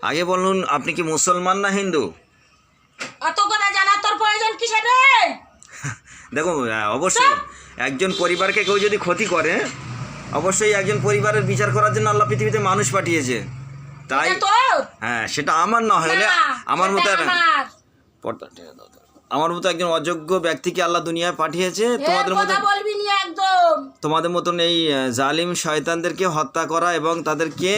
আগে বলুন, আপনি কি মুসলমান না হিন্দু? অত কথা জানার তোর প্রয়োজন কিসের রে? দেখুন, অবশ্যই একজন পরিবারকে কেউ যদি ক্ষতি করে, অবশ্যই একজন পরিবারের বিচার করার জন্য আল্লাহ পৃথিবীতে মানুষ পাঠিয়েছে। তাই এটা তোর হ্যাঁ, সেটা আমার না হলে না, আমার মতো সেটা আমার। আমার মতো একজন অযোগ্য ব্যক্তিকে আল্লাহ দুনিয়ায় পাঠিয়েছে এ কথা বলবি নি একদম। তোমাদের মতন এই জালিম শয়তানদেরকে হত্যা করা এবং তাদেরকে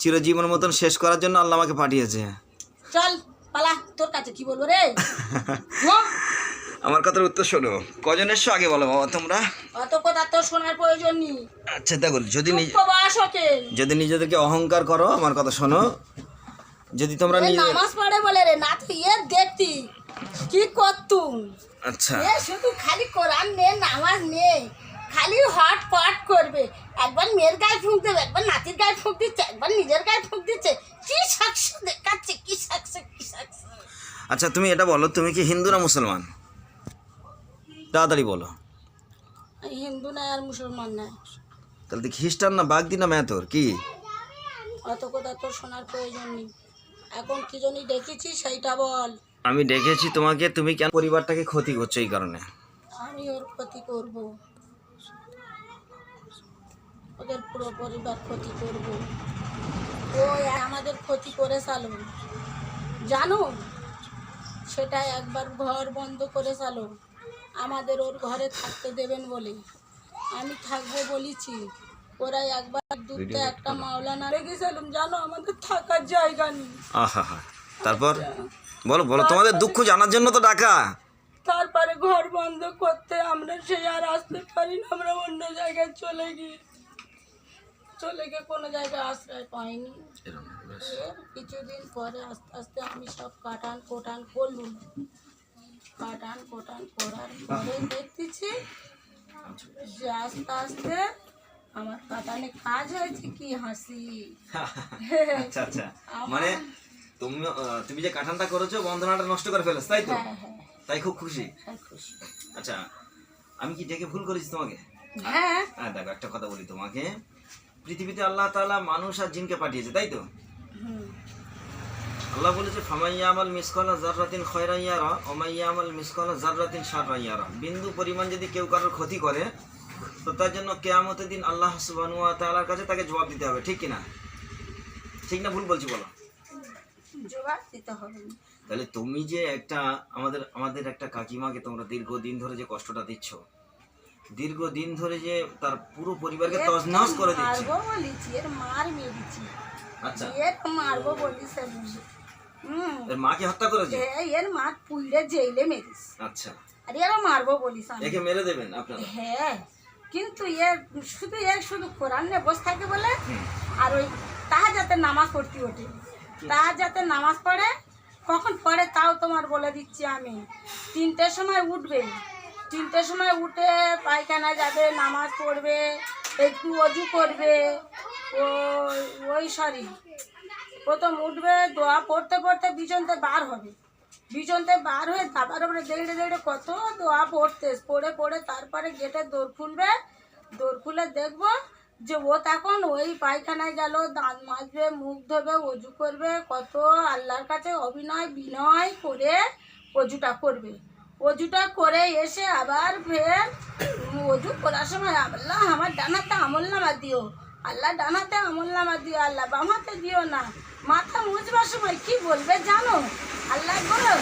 চিরজীবনের মতন শেষ করার জন্য আল্লাহ আমাকে পাঠিয়েছে। চল পালা, তোর কাছে কি বলবো রে? গো, আমার কথার উত্তর শোনো। কজন এসছো আগে বলো বাবা তোমরা? অত কথা তোর শোনার প্রয়োজন নেই। আচ্ছা দেখো, যদি নিজেদেরকে অহংকার করো, আমার কথা শোনো, যদি তোমরা নামাজ পড়ে বলে রে, না তো ইয়ে দেখতি কি করতুম। আচ্ছা এ শুধু খালি কোরআন নে, নামাজ নে, খালি হট পট করবে। একবার মেয়ের গায়ে ফুঁক দেবে, একবার নাতির গায়ে ফুঁক দিচ্ছে, একবার নিজের গায়ে ফুঁক দিচ্ছে। কি সাকসে দেখাচ্ছে, কি সাকসে, কি সাকসে। আচ্ছা তুমি এটা বলো, তুমি কি হিন্দু না মুসলমান? তাড়াতাড়ি বলো। হিন্দু নাই আর মুসলমান নাই। তাহলে তুই খ্রিস্টান না বাগদি না মেথর কি? অত কথা তোর শোনার প্রয়োজন নেই। এখন কি জন্য ডেকেছি সেইটা বল। আমি ডেকেছি তোমাকে, তুমি কেন পরিবারটাকে ক্ষতি করছো এই কারণে? আমি ওর ক্ষতি করব, ওদের পুরো পরিবার ক্ষতি করব। ও আমাদের ক্ষতি করে চালো জানো, সেটা একবার ঘর বন্ধ করে চালো আমাদের ওর ঘরে থাকতে দেবেন বলে। আমি থাকবো বলেছি, ওরা একবার দুধটা একটা মাওলানা রেখেছিলাম জানো, আমাদের থাকার জায়গা নেই। আহা হা, তারপর বলো বলো, তোমাদের দুঃখ জানার জন্য তো ডাকা। তারপরে ঘর বন্ধ করতে আমরা সেই আর আসতে পারি না, আমরা অন্য জায়গায় চলে গিয়ে কোনো জায়গায় আশ্রয় পাইনি। এর কিছুদিন পরে আস্তে আস্তে আমি সব কাটান কোটান করলুম। কাটান কোটান করার পরে দেখতেছি যে আস্তে আস্তে আমার কাটানে কাজ হয়েছে। কি হাসি! আচ্ছা আচ্ছা, মানে তুমি যে কাঠানটা করেছো বন্ধনাটা নষ্ট করে ফেলেছ, তাই তো? হ্যাঁ হ্যাঁ তাই খুব খুশি? হ্যাঁ, খুশি। আচ্ছা, আমি কি ডেকে ভুল করেছি তোমাকে? হ্যাঁ হ্যাঁ দেখো, একটা কথা বলি তোমাকে, পৃথিবীতে আল্লাহ তাআলা মানুষ আর জিনকে পাঠিয়েছে, তাই তো? হুম। আল্লাহ বলেছে ফামাইয়ামাল মিসকালা যাররাতিন খায়রান ইয়ারা ওয়া মাইয়ামাল মিসকালা যাররাতিন শাররান ইয়ারা। বিন্দু পরিমাণ যদি কেউ কারোর ক্ষতি করে, তো তার জন্য কিয়ামতের দিন আল্লাহ সুবহানাহু ওয়া তাআলার কাছে তাকে জবাব দিতে হবে, ঠিক কি না? ঠিক না ভুল বলছি বলো? জবাব দিতে হবে। তাহলে তুমি যে আমাদের একটা কাকিমাকে তোমরা দীর্ঘদিন ধরে যে কষ্টটা দিচ্ছ, দীর্ঘদিন ধরে যে তার পুরো পরিবারকে তছনছ করে দিচ্ছে। মারবো বলেছি, এর মার মেরেছি। আচ্ছা, এর মারবো বলেছে। এর মাকে হত্যা করেছে? এর মা পুইড়ে জেলে মেরেছে। আচ্ছা, আর এরও মারবো বলিস আমি। একে মেরে দেবেন আপনারা? হ্যাঁ, কিন্তু শুধু কোরআন নিয়ে বসে থাকে বলে, আর ওই তাহাজ্জুদে নামাজ পড়তে ওঠে। তাহাজ্জুদে নামাজ পড়ে, কখন পড়ে তাও তোমার বলে দিচ্ছি আমি। 3টের সময় উঠবে, 3টের সময় উঠে পায়খানা যাবে, নামাজ পড়বে, একটু অজু করবে। প্রথম উঠবে, দোয়া পড়তে পড়তে বিছনতে বার হবে। বিছনতে বার হয়ে তারপরে দেড়ে দেড়ে কত দোয়া পড়ে পড়ে তারপরে গেটের দৌড় খুলবে। দৌড় খুলে দেখবো যে ও তখন ওই পায়খানায় গেল, দাঁত মাজবে, মুখ ধোবে, অজু করবে, কত আল্লাহর কাছে অভিনয় বিনয় করে অজুটা করবে। অজুটা করে এসে আবার ফের অজু করার সময় আল্লাহ আমার ডানাতে আমল নামা দিও, আল্লাহ ডানাতে আমল নামা দিও, আল্লাহ বামাতে দিও না। মাথা মুছবার সময় কি বলবে জানো? আল্লাহ বলো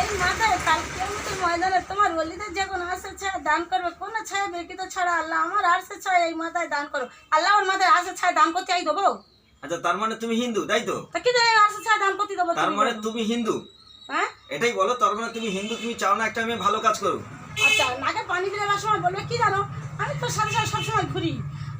এই মাথায় কাল কিয়ামতের ময়দানে তোমার ওলিদের যখন আরশের ছায়া দান করবে, কোন ছায়া ব্যক্তিত ছাড়া আল্লাহ আমার আরশের ছায়া এই মাথায় দান করো, আল্লাহ ওর মাথায় আরশের ছায়া দান করতে আই দেবো। আচ্ছা, তার মানে তুমি হিন্দু, তাই তো? তা কি জানি আরশের ছায়া দান করতে দেবো? তার মানে তুমি হিন্দু? হ্যাঁ, এটাই বলো, তার মানে তুমি হিন্দু, তুমি চাও না একটা মেয়ে ভালো কাজ করুক? আচ্ছা, নাকে পানি দেওয়ার সময় বলবে কি জানো, আমি তো সাথে সাথে সবসময় ঘুরি,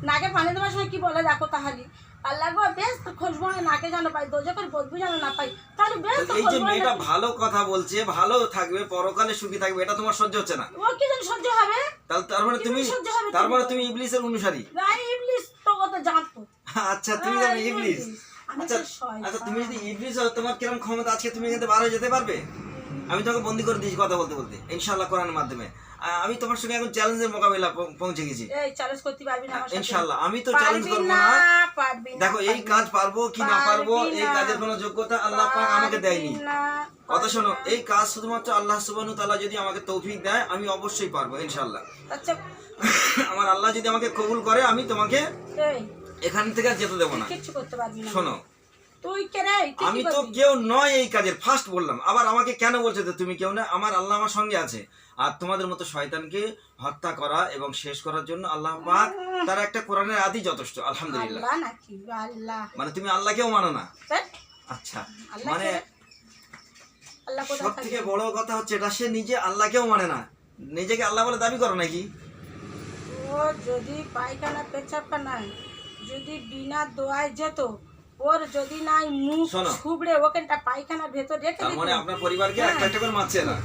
নাকে পানি দেওয়ার সময় কি বলে দেখো তাহলে, আল্লাহ গো বেশ তো খোঁজবো না, নাকে যেন পাই, দোজখের বদবু যেন না পাই, তাহলে বেশ তো এই যে খোঁজবো মেয়েটা না। ভালো কথা বলছে, ভালো থাকবে, পরকালে সুখী থাকবে, এটা তোমার সহ্য হচ্ছে না? ও কি যেন সহ্য হবে? তার মানে তুমি ইবলিসের অনুসারী? না, ইবলিস তো কত জানতো। আচ্ছা, তুমি জানো ইবলিস? আমি আচ্ছা তো শয়তান। আচ্ছা, তুমি যদি ইবলিস হও, তোমার কিরকম ক্ষমতা, আজকে তুমি এখানে বার হয়ে যেতে পারবে? আমি তোমাকে বন্দি করে দিয়েছি কথা বলতে বলতে, ইনশাআল্লাহ কোরআনের মাধ্যমে। আমি তোমার সঙ্গে এখন চ্যালেঞ্জের মোকাবিলা পৌঁছে গেছি। এই চ্যালেঞ্জ করতে পারবি না আমার সাথে? ইনশাআল্লাহ আমি তো চ্যালেঞ্জ করব না। পারবি না। দেখো এই কাজ পারবো কি না পারবো, এই কাজের কোনো যোগ্যতা আল্লাহ পাক আমাকে দেয়নি। কথা শোনো, এই কাজ শুধুমাত্র আল্লাহ সুবহানাহু ওয়া তাআলা যদি আমাকে তৌফিক দেয় আমি অবশ্যই পারবো ইনশাআল্লাহ। আচ্ছা আমার আল্লাহ যদি আমাকে কবুল করে আমি তোমাকে এই এখান থেকে আর যেতে দেবো না। কিচ্ছু করতে পারবি না। শোনো, তুই কে রে? তুই আমি কি তো করবি? কেউ নয় এই কাজের, ফার্স্ট বললাম। আবার আমাকে কেন বলছে যে তুমি কেউ না? আমার আল্লাহ আমার সঙ্গে আছে। আর তোমাদের মতো শয়তানকে হত্যা করা এবং শেষ করার জন্য আল্লাহ পাক তার একটা কোরআনের আদি যথেষ্ট, আলহামদুলিল্লাহ। আল্লাহ নাকি? আল্লাহ মানে তুমি আল্লাহকেও মানো না? ধ্যাৎ, আচ্ছা, আল্লাহ মানে কে? আল্লাহ কোথায় সব থাকে? থেকে বড় কথা হচ্ছে এটা, সে নিজে আল্লাহকেও মানে না, নিজেকে আল্লাহ বলে দাবি করো নাকি? ও যদি পায়খানা পেছাবখানায় যদি বিনা দোয়ায় যেত, ওর যদি নাই মুখ শোনো। ছুবড়ে ওখানটা পায়খানার ভেতর রেখে তার দিত, মানে আপনার পরিবারকে একটা একটা করে মারছে না।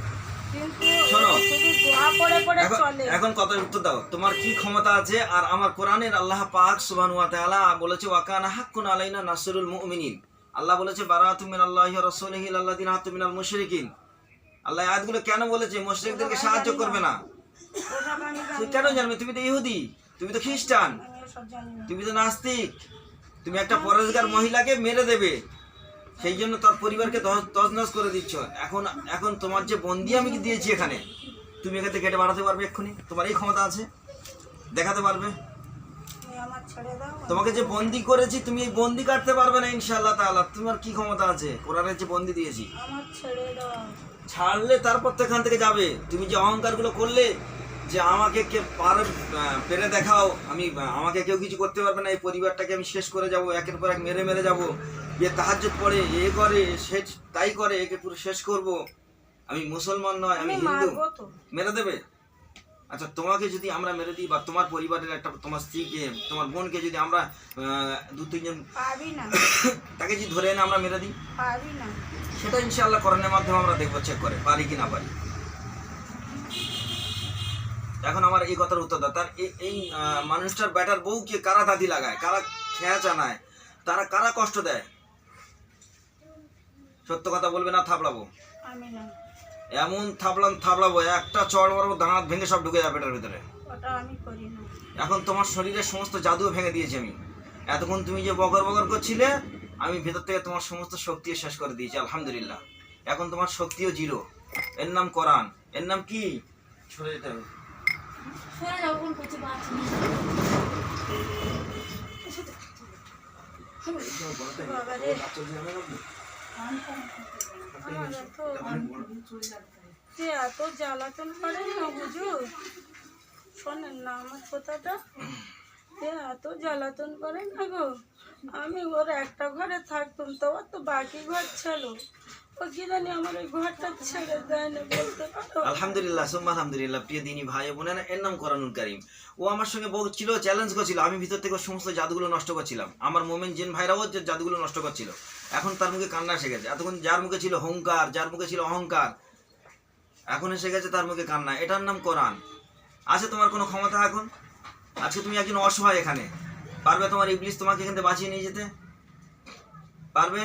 কিন্তু শোনো। ও শুধু দোয়া পড়ে পড়ে চলে। এখন কথার উত্তর দাও, তোমার কি ক্ষমতা আছে? আর আমার কোরআনের আল্লাহ পাক সুবহানাহু ওয়া তাআলা বলেছে ওয়াকানা হাক্কুন আলাইনা নাসরুল মুমিনিন। আল্লাহ বলেছে বারাআতুম মিনাল্লাহি ওয়া রাসূলিহি ইলাল্লাযিনা হাতু মিনাল মুশরিকিন। আল্লাহ এই আয়াতগুলো কেন বলেছে মুশরিকদেরকে সাহায্য করবে না? ওসব আমি জানি তুমি কেন জানবে? তুমি তো ইহুদি, তুমি তো খ্রিস্টান, না, আমি ওসব জানি না। তুমি তো নাস্তিক। তুমি একটা পরেশগার মহিলাকে মেরে দেবে, সেই জন্য তার পরিবারকে তছনছ করে দিচ্ছ। এখন তোমার যে বন্দি আমি দিয়েছি এখানে, তুমি এখান থেকে কেটে বাড়াতে পারবে এক্ষুনি? তোমার এই ক্ষমতা আছে? দেখাতে পারবে? তুমি আমার ছেড়ে দাও। তোমাকে যে বন্দি করেছি তুমি এই বন্দি কাটতে পারবে না ইনশাআল্লাহ তাআলা। তোমার কি ক্ষমতা আছে? কোরআনের যে বন্দি দিয়েছি, আমার ছেড়ে দাও। ছাড়লে তারপর তো এখান থেকে যাবে। তুমি যে অহংকারগুলো করলে যে আমাকে কে পেরে দেখাও, আমাকে কেউ কিছু করতে পারবে না, এই পরিবারটাকে আমি শেষ করে যাব, একের পর এক মেরে মেরে যাব, এ তাহাজ্জুদ পড়ে, এ করে, সে তাই করে, একে পুরো শেষ করব। আমি মুসলমান নয়, আমি আমি হিন্দু। মারবো তো। মেরে দেবে? আচ্ছা, তোমাকে যদি আমরা মেরে দিই, বা তোমার পরিবারের একটা, তোমার স্ত্রীকে, তোমার বোনকে যদি আমরা দু তিনজন পারবি না, তাকে যদি ধরে এনে আমরা মেরে দিই, পারবি না। সেটা ইনশাআল্লাহ কোরআনের মাধ্যমে আমরা দেখবো, চেক করে পারি কি না পারি। এখন আমার এই কথার উত্তর দাও, তার এই মানুষটার ব্যাটার বউকে কারা দাদি লাগায়, কারা খেয়া জানায়, তারা কারা কষ্ট দেয়? সত্য কথা বলবে না থাপড়াবো? আমি না, এমন থাপড়াবো একটা চড় মারবো, দাঁত ভেঙে সব ঢুকে যাবে পেটের ভিতরে। ওটা আমি করি না। এখন তোমার শরীরের সমস্ত জাদুও ভেঙে দিয়েছি আমি। এতক্ষণ তুমি যে বগর বগর করছিলে, আমি ভেতর থেকে তোমার সমস্ত শক্তি শেষ করে দিয়েছি, আলহামদুলিল্লাহ। এখন তোমার শক্তিও জিরো। এর নাম কোরআন। এর নাম কি? সরে যেতে হবে। বাবা রে, আমার এত জ্বালাতন করে না, বুঝো? শোনেন না আমার কথাটা, এত জ্বালাতন করে না গো। আমি ওর একটা ঘরে থাকতাম, তো ওর তো বাকি ঘর ছিল, ও কি জানি আমার ওই ঘরটা ছেড়ে দেয় না, বলতে পারো? আলহামদুলিল্লাহ সুম্মা আলহামদুলিল্লাহ। প্রিয় দিনী ভাই বোনেরা, এর নাম কোরআনুল কারীম। ও আমার সঙ্গে বলছিল, চ্যালেঞ্জ করছিল, আমি ভিতর থেকে ওর সমস্ত জাদুগুলো নষ্ট করছিলাম। আমার মোমেন জিন ভাইরাও যে জাদুগুলো নষ্ট করছিল, এখন তার মুখে কান্না এসে গেছে। এতক্ষণ যার মুখে ছিল হুঙ্কার, যার মুখে ছিল অহংকার, এখন এসে গেছে তার মুখে কান্না। এটার নাম কোরআন। আছে তোমার কোনো ক্ষমতা এখন? আজকে তুমি একজন অসহায়, এখানে পারবে তোমার ইবলিস তোমাকে এখান থেকে বাঁচিয়ে নিয়ে যেতে? পারবে?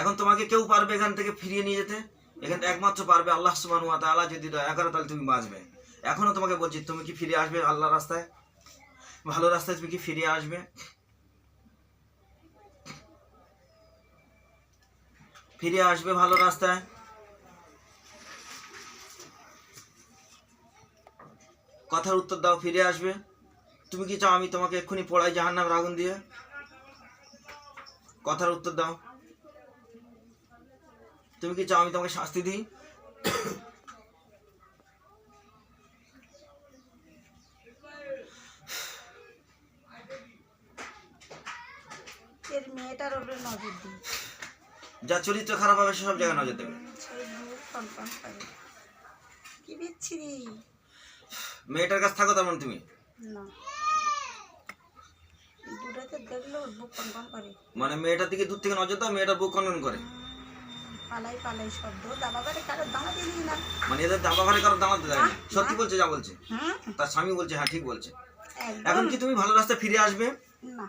এখন তোমাকে কেউ পারবে এখান থেকে ফিরিয়ে নিয়ে যেতে? এখান থেকে একমাত্র পারবে আল্লাহ সুবহানাহু ওয়া তাআলা। যদি দয়া করে তাহলে তুমি বাঁচবে। এখনো তোমাকে বলছি, তুমি কি ফিরে আসবে আল্লাহর রাস্তায়? ভালো রাস্তায় তুমি কি ফিরে আসবে? ফিরে আসবে ভালো রাস্তায়? কথার উত্তর দাও, ফিরে আসবে? তুমি কি চাও আমি তোমাকে এক্ষুনি পোড়াই জাহান্নামের আগুন দিয়ে? কথার উত্তর দাও, তুমি কি চাও আমি তোমাকে শাস্তি দিই? এর মেয়েটার উপরে নজর দিই, যা চরিত্র খারাপ হবে সেসব জায়গায় নজর দেবে। সেই বুক কনকন করে। কি বিচ্ছিরি! মেয়েটার কাছে থাকো তার মানে তুমি? না, দূরেতে দেখলে ওর বুক কনকন করে। মানে মেয়েটার দিকে দূর থেকে নজর দাও, মেয়েটার বুক কনকন করে। পালাই পালাই শব্দ, দাবা করে কারো দাঁড়া দিলি না। মানে এদের দাবা ঘরে কারো দামাতে দেয় না? সত্যি বলছে যা বলছে? হুম, তার স্বামী বলছে হ্যাঁ ঠিক বলছে। একদম এখন কি তুমি ভালো রাস্তায় ফিরে আসবে? না।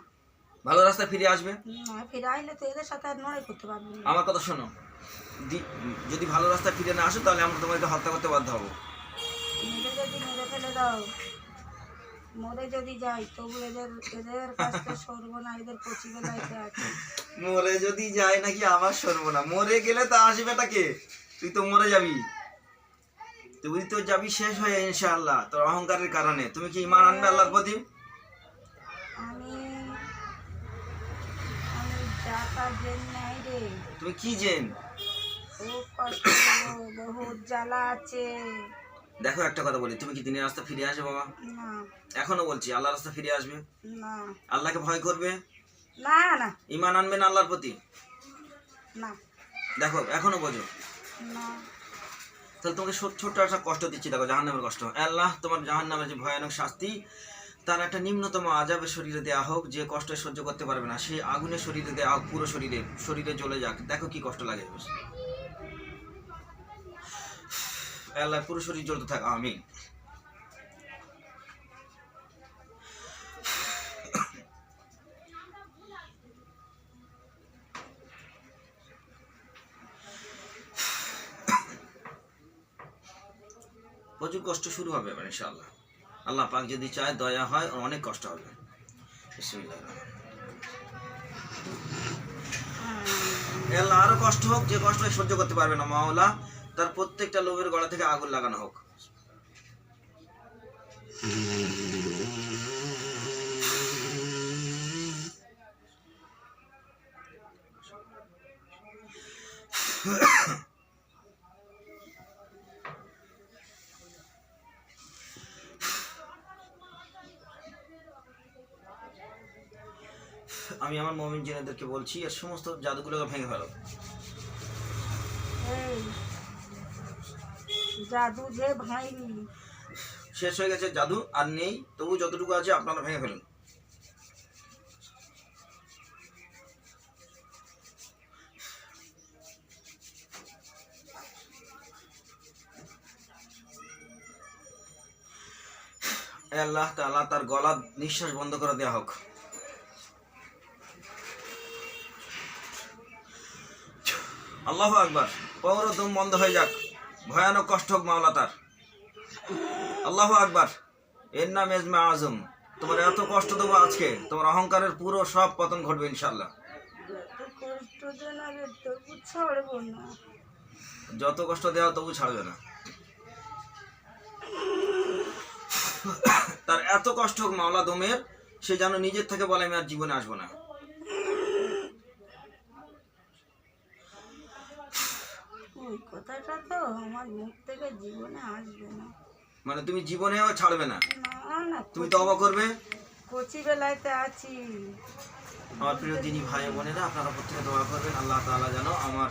ভালো রাস্তায় ফিরে আসবে? না, ফিরে আইলে তো এদের সাথে আর লড়াই করতে পারবো না। আমার কথা শোনো, যদি ভালো রাস্তা ফিরে না আসো তাহলে আমরা তোমাকে হত্যা করতে বাধ্য হবো। মেরে যদি মেরে ফেলে দাও, মরে যদি যাই তবু এদের এদের কাছ থেকে সরবো না, এদের কচি বেলাইতে আছে। মরে যদি যায় নাকি আবার সরবো না, মরে গেলে তা আসবেটা কে? তুই তো মরে যাবি, তুই তো যাবি শেষ হয়ে ইনশাআল্লাহ তোর অহংকারের কারণে। তুমি কি ঈমান আনবে আল্লাহর প্রতি? আমি আমি জাতা জেন নাই রে, তুমি কি জেন? খুব কষ্ট গো, বহুত জ্বালা আছে। দেখো একটা কথা বলি, তুমি কি দিনের রাস্তা ফিরে আসবে বাবা? না এখনো বলছি আল্লাহর রাস্তা ফিরে আসবে, না আল্লাহকে ভয় করবে, না না ঈমান আনবে না আল্লাহর প্রতি? না দেখো এখনো বোঝো। না। তাহলে তোমাকে ছোট্ট একটা কষ্ট দিচ্ছি, দেখো জাহান্নামের কষ্ট। আল্লাহ তোমার জাহান্নামের যে ভয়ানক শাস্তি, তার একটা নিম্নতম আযাবের শরীরে দেয়া হোক, যে কষ্ট সহ্য করতে পারবে না সেই আগুনের শরীরে দেয়া হোক, পুরো শরীরে জ্বলে যাক, দেখো কি কষ্ট লাগে। আল্লাহ পুরো শরীর জ্বলতে থাক, আমিন। প্রচুর কষ্ট শুরু হবে এবার ইনশাআল্লাহ। আল্লাহ পাক যদি চায় দয়া হয়, অনেক কষ্ট হবে। বিসমিল্লাহির রহমানির রহিম। আল্লাহ আরো কষ্ট হোক, যে কষ্ট সহ্য করতে পারবে না মাওলা, তার প্রত্যেকটা লোভের গলা থেকে আগুন লাগানো হোক। আমি আমার মুমিন জিনেদেরকে বলছি, এর সমস্ত জাদুগুলোকে ভেঙে ফেলো। এই জাদু যে ভাঙবি, শেষ হয়ে গেছে জাদু, আর নেই, তবু যতটুকু আছে আপনারা ভেঙে ফেলুন। আল্লাহ তাআলা তার গলা নিঃশ্বাস বন্ধ করে দেওয়া হোক। আল্লাহু আকবার। পুরো দম বন্ধ হয়ে যাক, ভয়ানক কষ্ট হোক মাওলা তার। আল্লাহু আকবার। এর নাম এজমা আজম। তোমার এত কষ্ট দেবো আজকে, তোমার অহংকারের পুরো সব পতন ঘটবে ইনশাআল্লাহ। কষ্ট দেন আগে তবু ছাড়বো না। যত কষ্ট দেওয়া তবু ছাড়বে না। তার এত কষ্ট হোক মাওলা দমের, সে যেন নিজের থেকে বলে আমি আর জীবনে আসবো না। ওই কথাটা তো আমার মুখ থেকে জীবনে আসবে না। মানে তুমি জীবনেও ছাড়বে না, না না, তুমি তওবা করবে। কচি বেলাইতে আছি। আমার প্রিয় দিনী ভাই বোনেরা, আপনারা প্রত্যেকে দোয়া করবেন আল্লাহ তাআলা যেন আমার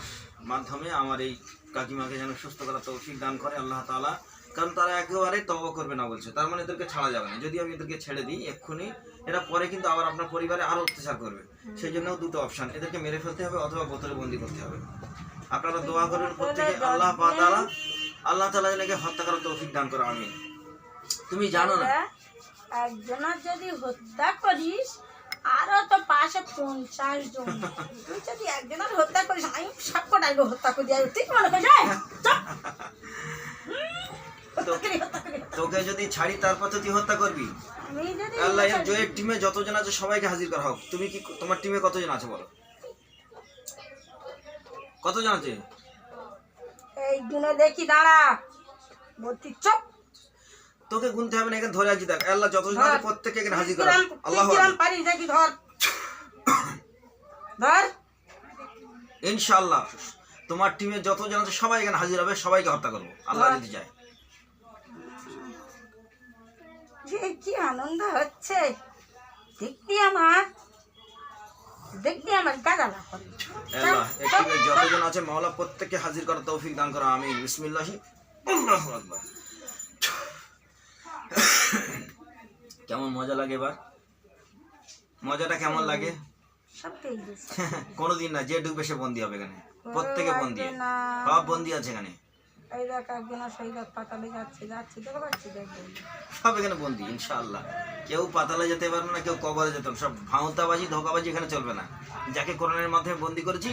মাধ্যমে আমার এই কাকিমাকে যেন সুস্থ করার তৌফিক দান করে আল্লাহ তাআলা। কারণ তারা একেবারে তওবা করবে না বলছে, তার মানে এদেরকে ছাড়া যাবে না। যদি আমি এদেরকে ছেড়ে দিই এক্ষুনি, এরা পরে কিন্তু আবার আপনার পরিবারে আরো অত্যাচার করবে। সেই জন্য দুটো অপশন, এদেরকে মেরে ফেলতে হবে অথবা বোতলে বন্দি করতে হবে। আপনারা দোয়া করবেন প্রত্যেকে আল্লাহ তাআলা এনাকে হত্যা করার তৌফিক দান করে, আমিন। তুমি জানো না, একজনের যদি হত্যা করিস আরো তো পাশে 50 জন, তুই যদি একজনের হত্যা করিস আমি সব কটাই হত্যা করি। আর তুই মনে করিস তোকে যদি ছাড়ি তারপর তো তুই হত্যা করবি। আমি যদি আল্লাহ এর জয়ের টিমে যতজন আছে সবাইকে হাজির করা হোক। তুমি কি তোমার টিমে কতজন আছে বলো? কতজন আছে? এই গুনে দেখি, দাঁড়া বলছি চুপ। তোকে গুনতে হবে না, এখানে ধরে আছি দেখ। আল্লাহ যতজন আছে প্রত্যেককে এখানে হাজির করা। আল্লাহু কিরাম আকবার। পারিস দেখি, ধর ধর। ইনশাআল্লাহ তোমার টিমে যতজন আছে সবাই এখানে হাজির হবে, সবাইকে হত্যা করবো আল্লাহ যদি চায়। যে কি আনন্দ হচ্ছে দেখবি আমার গাদালা করে। আল্লাহ এই টিমে যতজন আছে মাওলা প্রত্যেককে হাজির করার তৌফিক দান করো, আমিন। বিসমিল্লাহি আল্লাহু আকবার। কেমন মজা লাগে এবার? মজাটা কেমন লাগে? সবটাই কোনোদিন না, যে ডুববে সে বন্দি হবে এখানে, প্রত্যেকে বন্দি, সব বন্দি আছে এখানে। এই দেখ একজন আর সেই দেখ পাতালে যাচ্ছে যাচ্ছে দেখতে পাচ্ছি দেখবেন। সব এখানে বন্দি ইনশাআল্লাহ। কেউ পাতালে যেতে পারবে না, কেউ কবরে যেতে পারবে, সব ভাঁওতাবাজি ধোকাবাজি এখানে চলবে না। যাকে কোরআনের মাধ্যমে বন্দি করেছি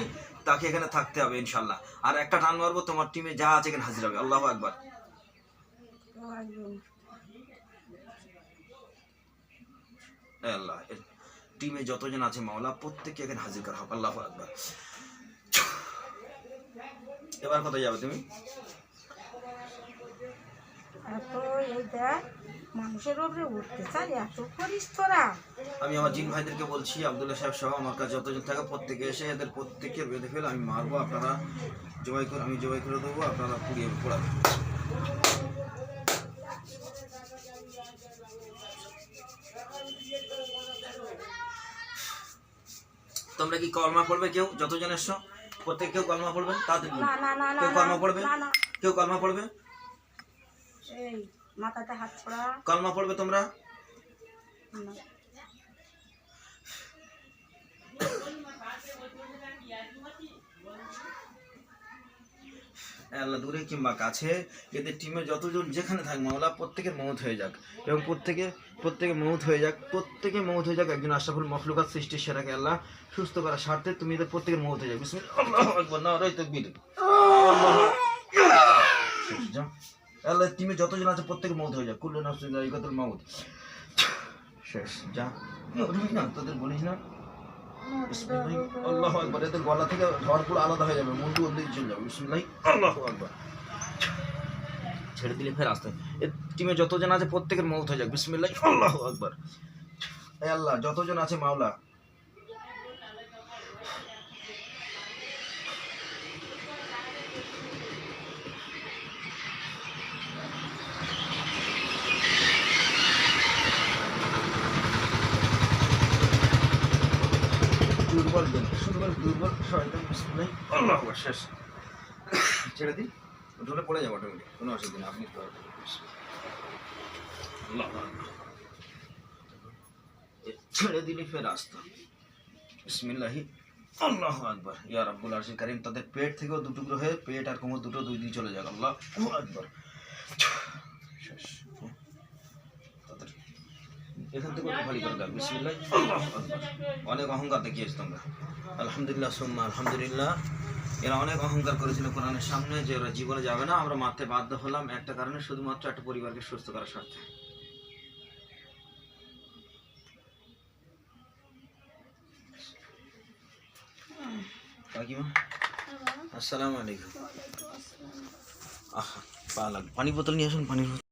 তাকে এখানে থাকতে হবে ইনশাআল্লাহ। আর একটা টান মারবো, তোমার টিমে যা আছে এখানে হাজির হবে। আল্লাহু আকবার। কেউ আসবেন এ আল্লাহ, টিমে যতজন আছে মাওলা প্রত্যেককে এখানে হাজির করা হোক। আল্লাহু আকবার। এবার কোথায় যাবে তুমি? এত এই দেখ মানুষের উপরে উঠতে চাই, এত করিস তোরা। আমি আমার জিন ভাইদেরকে বলছি, আব্দুল্লাহ সাহেব সহ আমার কাছে যতজন থাকে প্রত্যেকে এসে এদের প্রত্যেককে বেঁধে ফেলে আমি মারবো, আপনারা জবাই করে, আমি জবাই করে দেবো, আপনারা পুড়িয়ে পোড়াবেন। তোমরা কি কলমা পড়বে? কেউ যতজন এসছো প্রত্যেক কেউ কলমা পড়বে? তাদের না না না না কেউ কলমা পড়বে? না না কেউ কলমা পড়বে? এই মাথাতে হাত ছড়া। কলমা পড়বে তোমরা? না। আল্লাহ দূরে কিংবা কাছে এদের টিমে যতজন যেখানে থাক মাওলা প্রত্যেকের মৌত হয়ে যাক, এবং প্রত্যেকে মৌত হয়ে যাক, প্রত্যেকে মৌত হয়ে যাক। একজন আশরাফুল মখলুকাত সৃষ্টির সেরাকে আল্লাহ সুস্থ করার স্বার্থে তুমি এদের প্রত্যেকের মৌত হয়ে যাক। বিসমিল্লাহ, আল্লাহু আকবার, নারায়ে তাকবীর। আল্লাহ টিমে যতজন আছে প্রত্যেকে মৌত হয়ে যাক। কুল্লু নাফসিন যায়িকাতুল মাউত। শেষ, যা মরবি না, তোদের বলিস না। বিসমিল্লাহ, আল্লাহু আকবার। এদের গলা থেকে ঝড় পুরো আলাদা হয়ে যাবে, মুন্ডু অন্যদিকে চলে যাবে। বিসমিল্লাহ, আল্লাহু আকবার। ছেড়ে দিলে ফের আসতে। এর টিমে যতজন আছে প্রত্যেকের মৌত হয়ে যাক। বিসমিল্লাহ, আল্লাহু আকবার। হে আল্লাহ, যতজন আছে মাওলা দুর্বল শয়তান। বিসমিল্লাহ, আল্লাহু আকবার। শেষ, ছেড়ে দিন, ঢলে পড়ে যাবো অটোমেটিক, কোনো অসুবিধা নেই। আপনি আল্লাহু আকবার। ছেড়ে দিলে ফের আসতো। বিসমিল্লাহি, আল্লাহু আকবার। ইয়া রাব্বুল আরশিল কারীম, তাদের পেট থেকেও দুটুকরো হয়ে পেট আর কোমর দুটো দুই দিন চলে যাক। আল্লাহু আকবার। শেষ, তাদের এখান থেকে খালি করে দাও। বিসমিল্লাহি, আল্লাহু আকবার। অনেক অহংকার দেখিয়েছে তোমরা। আলহামদুলিল্লাহ সুম্মা আলহামদুলিল্লাহ। এরা অনেক অহংকার করেছিল কোরআনের সামনে যে ওরা জীবনে যাবে না। আমরা মারতে বাধ্য হলাম একটা কারণে, শুধুমাত্র একটা পরিবারকে সুস্থ করার স্বার্থে। কাকিমা, আসসালামু আলাইকুম। আহা, পানি বোতল নিয়ে আসুন, পানির বোতল।